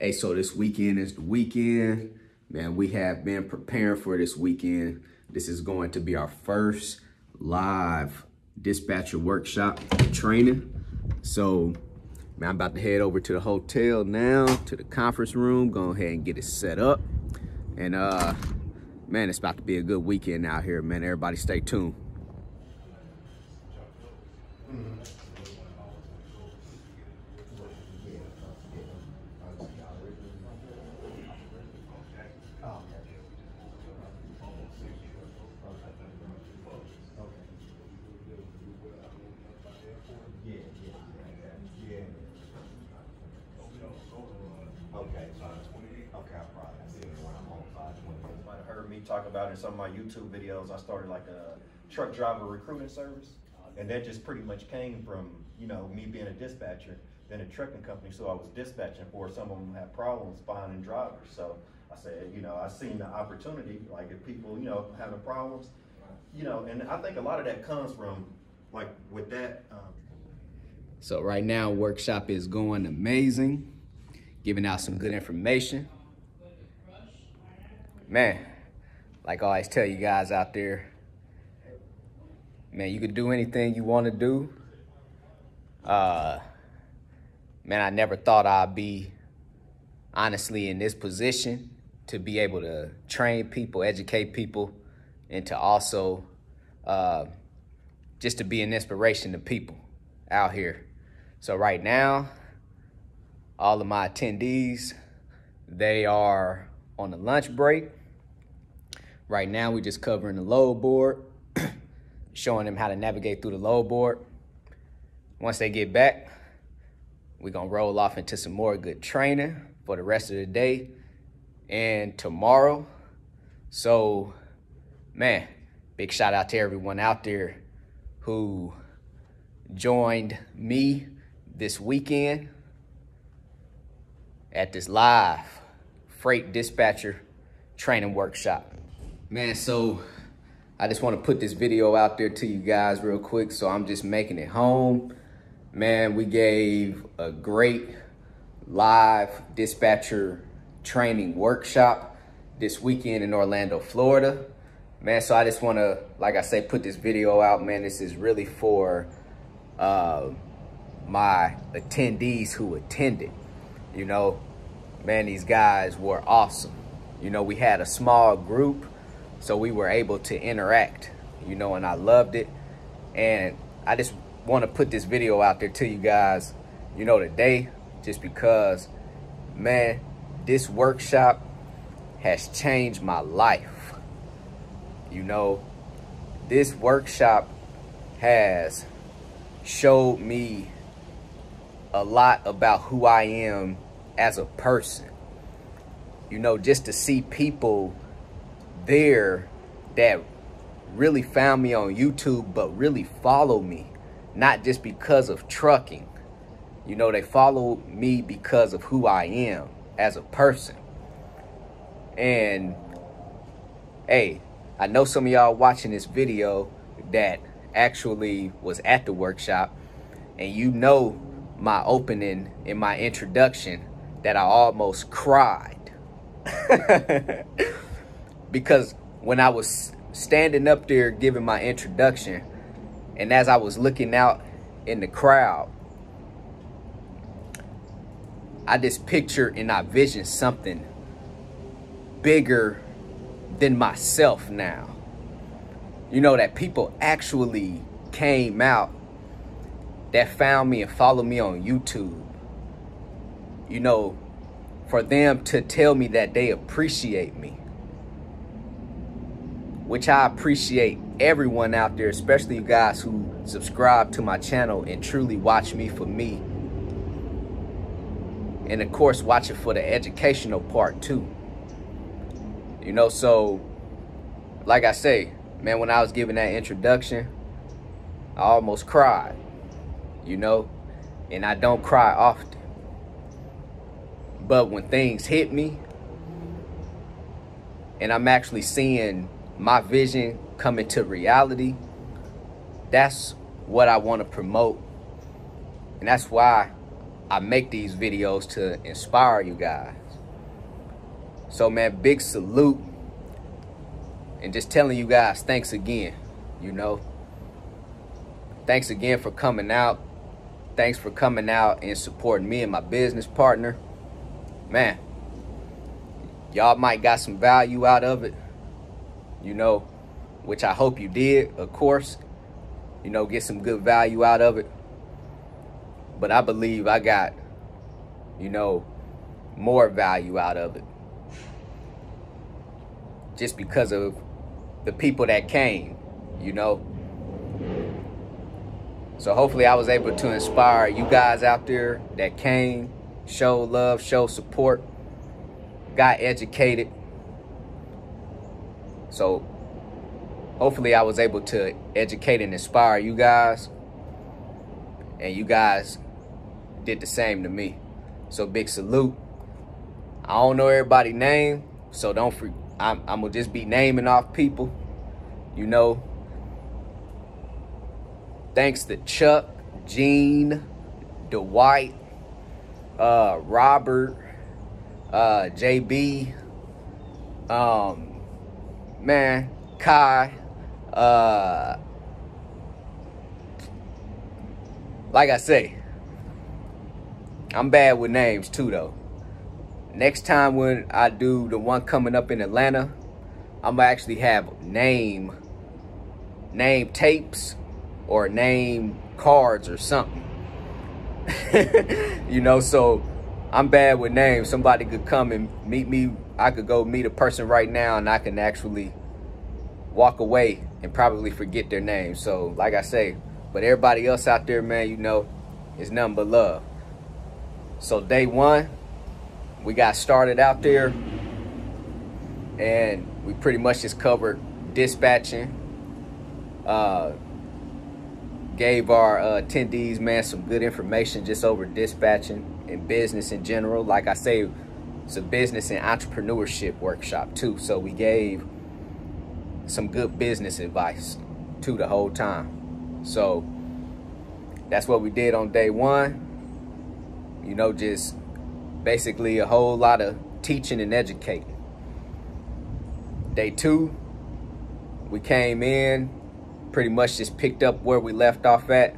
Hey, so this weekend is the weekend. Man, we have been preparing for this weekend. This is going to be our first live dispatcher workshop training. So, man, I'm about to head over to the hotel now, to the conference room, go ahead and get it set up. And, man, it's about to be a good weekend out here, man. Everybody stay tuned. Talk about in some of my YouTube videos. I started like a truck driver recruiting service, and that just pretty much came from, you know, me being a dispatcher, then a trucking company. So I was dispatching for some of them had problems finding drivers. So I said, you know, I seen the opportunity, like if people, you know, having problems, you know, and I think a lot of that comes from like with that. So right now, workshop is going amazing, giving out some good information. Man, like I always tell you guys out there, man, you can do anything you want to do. Man, I never thought I'd be honestly in this position to be able to train people, educate people, and to also just to be an inspiration to people out here. So right now, all of my attendees, they are on the lunch break. Right now, we're just covering the load board, showing them how to navigate through the load board. Once they get back, we're gonna roll off into some more good training for the rest of the day and tomorrow. So, man, big shout out to everyone out there who joined me this weekend at this live freight dispatcher training workshop. Man, so I just want to put this video out there to you guys real quick. So I'm just making it home. Man, we gave a great live dispatcher training workshop this weekend in Orlando, Florida. Man, so I just want to, like I say, put this video out. Man, this is really for my attendees who attended. You know, man, these guys were awesome. You know, we had a small group, so we were able to interact, you know, and I loved it. And I just want to put this video out there to you guys, you know, today, just because, man, this workshop has changed my life. You know, this workshop has showed me a lot about who I am as a person. You know, just to see people there that really found me on YouTube, but really follow me, not just because of trucking. You know, they follow me because of who I am as a person. And hey, I know some of y'all watching this video that actually was at the workshop, and you know my opening in my introduction that I almost cried. Because when I was standing up there giving my introduction, and as I was looking out in the crowd, I just pictured and I visioned something bigger than myself now. You know, that people actually came out that found me and followed me on YouTube. You know, for them to tell me that they appreciate me, which I appreciate everyone out there, especially you guys who subscribe to my channel and truly watch me for me. And of course, watch it for the educational part too. You know, so like I say, man, when I was giving that introduction, I almost cried, you know, and I don't cry often. But when things hit me and I'm actually seeing my vision come into reality, that's what I want to promote. And that's why I make these videos to inspire you guys. So man, big salute. And just telling you guys, thanks again, you know. Thanks again for coming out. Thanks for coming out and supporting me and my business partner. Man, y'all might got some value out of it, you know, which I hope you did, of course. You know, get some good value out of it. But I believe I got, you know, more value out of it. Just because of the people that came, you know. So hopefully I was able to inspire you guys out there that came, show love, show support, got educated. So hopefully I was able to educate and inspire you guys, and you guys did the same to me. So big salute. I don't know everybody's name, so don't freak. I'm gonna just be naming off people, you know. Thanks to Chuck, Gene, Dwight, Robert, JB, man, Kai, like I say, I'm bad with names too though. Next time when I do the one coming up in Atlanta, I'm gonna actually have name tapes or name cards or something. You know, so I'm bad with names. Somebody could come and meet me. I could go meet a person right now and I can actually walk away and probably forget their name. So like I say, but everybody else out there, man, you know, it's nothing but love. So day one, we got started out there and we pretty much just covered dispatching, gave our attendees, man, some good information just over dispatching and business in general. Like I say, it's a business and entrepreneurship workshop too. So we gave some good business advice too the whole time. So that's what we did on day one. You know, just basically a whole lot of teaching and educating. Day two, we came in, pretty much just picked up where we left off at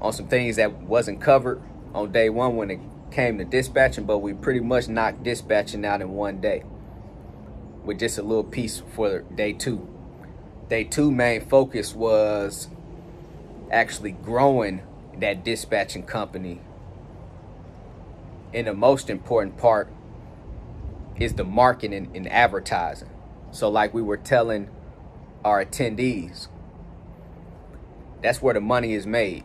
on some things that wasn't covered on day one when it came to dispatching, but we pretty much knocked dispatching out in one day with just a little piece for day two. Day two main focus was actually growing that dispatching company. And the most important part is the marketing and advertising. So like we were telling our attendees, that's where the money is made,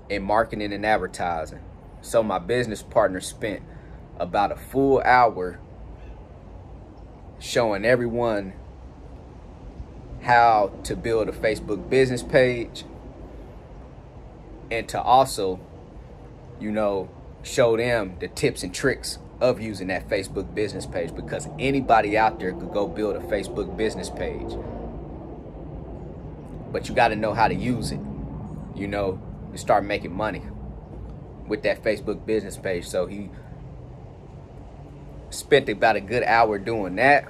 in marketing and advertising. So my business partner spent about a full hour showing everyone how to build a Facebook business page and to also, you know, show them the tips and tricks of using that Facebook business page, because anybody out there could go build a Facebook business page, but you got to know how to use it, you know, to start making money with that Facebook business page. So he spent about a good hour doing that,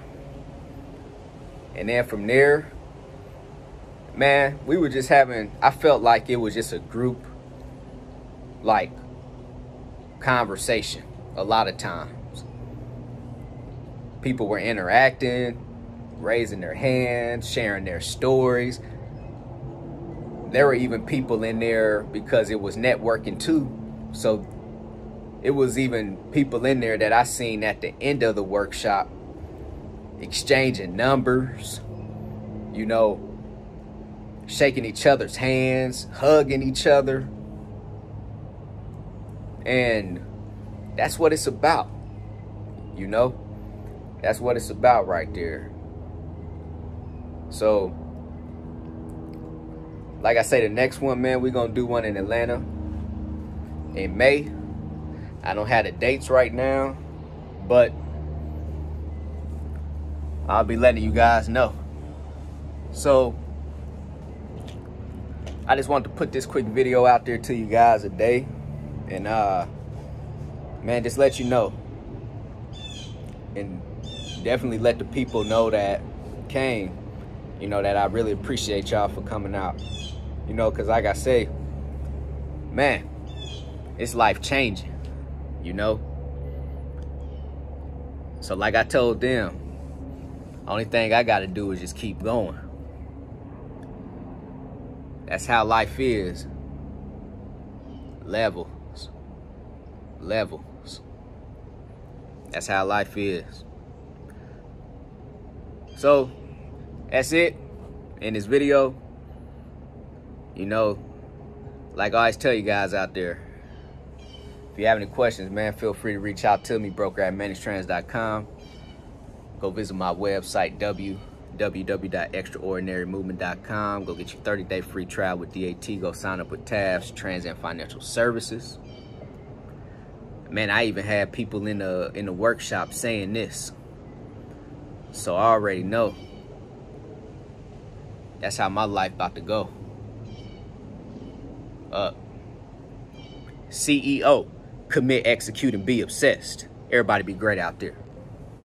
and then from there, man, we were just having, I felt like it was just a group like conversation. A lot of times people were interacting, raising their hands, sharing their stories. There were even people in there because it was networking too. So it was even people in there that I seen at the end of the workshop exchanging numbers, you know, shaking each other's hands, hugging each other. And that's what it's about, you know? That's what it's about right there. So, like I say, the next one, man, we're going to do one in Atlanta in May. I don't have the dates right now, but I'll be letting you guys know. So, I just wanted to put this quick video out there to you guys today. And man, just let you know. And definitely let the people know that came, you know, that I really appreciate y'all for coming out. You know, because like I say, man, it's life changing, you know. So like I told them, only thing I got to do is just keep going. That's how life is. Levels. Levels. That's how life is. So, that's it in this video. You know, like I always tell you guys out there, if you have any questions, man, feel free to reach out to me, broker@managedtrans.com. Go visit my website, www.extraordinarymovement.com. Go get your 30-day free trial with DAT. Go sign up with TAFS, Trans and Financial Services. Man, I even had people in the workshop saying this. So I already know that's how my life about to go. CEO, commit, execute, and be obsessed. Everybody be great out there.